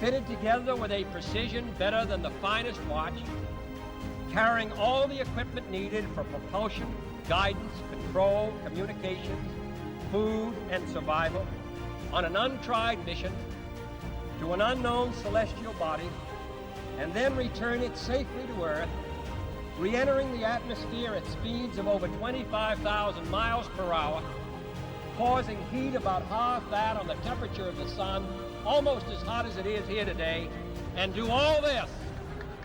fitted together with a precision better than the finest watch, carrying all the equipment needed for propulsion, guidance, control, communications, food, and survival, on an untried mission to an unknown celestial body, and then return it safely to Earth, re-entering the atmosphere at speeds of over 25,000 miles per hour, causing heat about half that on the temperature of the sun, almost as hot as it is here today, and do all this,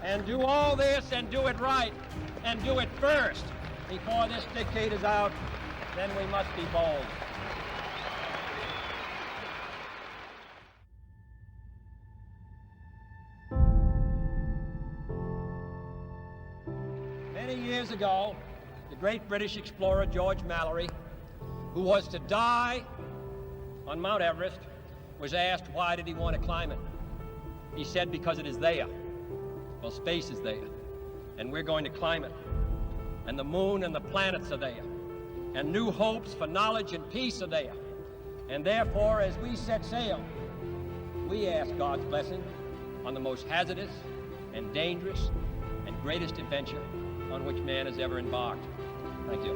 and do all this, and do it right, and do it first before this decade is out, then we must be bold. Many years ago, the great British explorer George Mallory, who was to die on Mount Everest, was asked why did he want to climb it. He said, because it is there. Well, space is there, and we're going to climb it. And the moon and the planets are there, and new hopes for knowledge and peace are there. And therefore, as we set sail, we ask God's blessing on the most hazardous and dangerous and greatest adventure on which man has ever embarked. Thank you.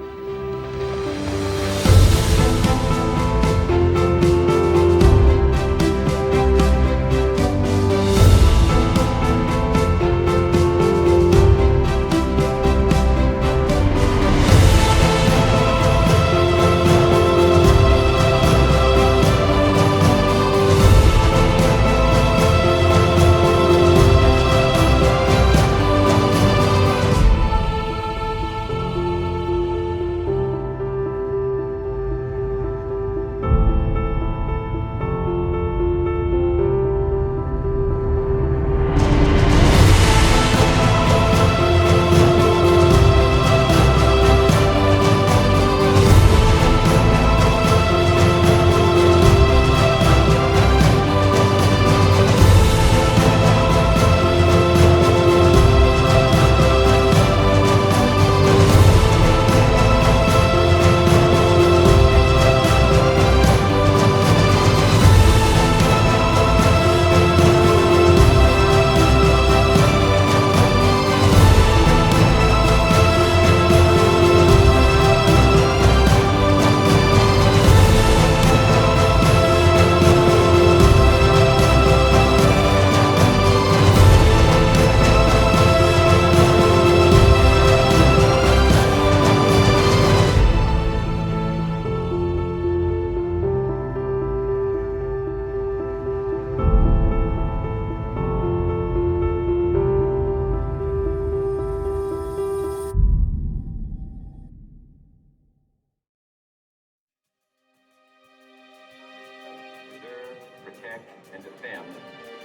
And defend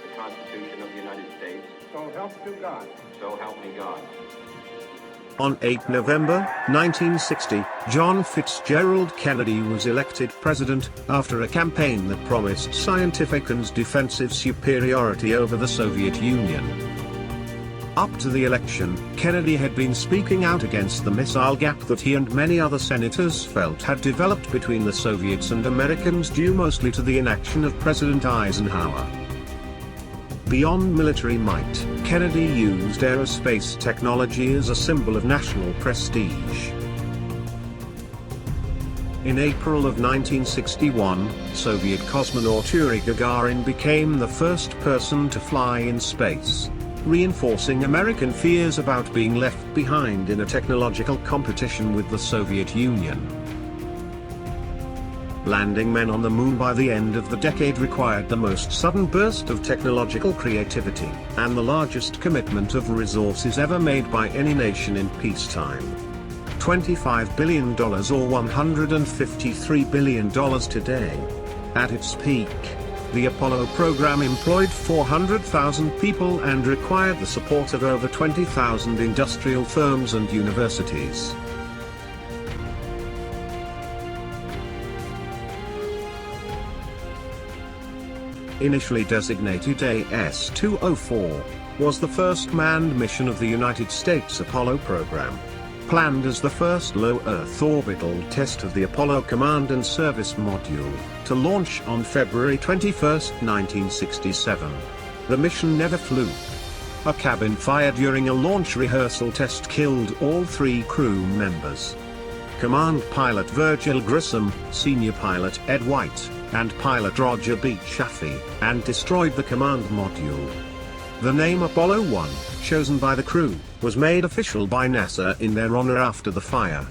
the Constitution of the United States. So help you God. So help me God. On 8 November, 1960, John Fitzgerald Kennedy was elected president, after a campaign that promised scientific and defensive superiority over the Soviet Union. Up to the election, Kennedy had been speaking out against the missile gap that he and many other senators felt had developed between the Soviets and Americans due mostly to the inaction of President Eisenhower. Beyond military might, Kennedy used aerospace technology as a symbol of national prestige. In April of 1961, Soviet cosmonaut Yuri Gagarin became the first person to fly in space, reinforcing American fears about being left behind in a technological competition with the Soviet Union. Landing men on the moon by the end of the decade required the most sudden burst of technological creativity, and the largest commitment of resources ever made by any nation in peacetime. $25 billion or $153 billion today. At its peak, the Apollo program employed 400,000 people and required the support of over 20,000 industrial firms and universities. Initially designated AS-204, was the first manned mission of the United States Apollo program. Planned as the first low Earth orbital test of the Apollo Command and Service Module, to launch on February 21, 1967. the mission never flew. A cabin fire during a launch rehearsal test killed all 3 crew members. Command pilot Virgil Grissom, senior pilot Ed White, and pilot Roger B. Chaffee, and destroyed the command module. The name Apollo 1, chosen by the crew, was made official by NASA in their honor after the fire.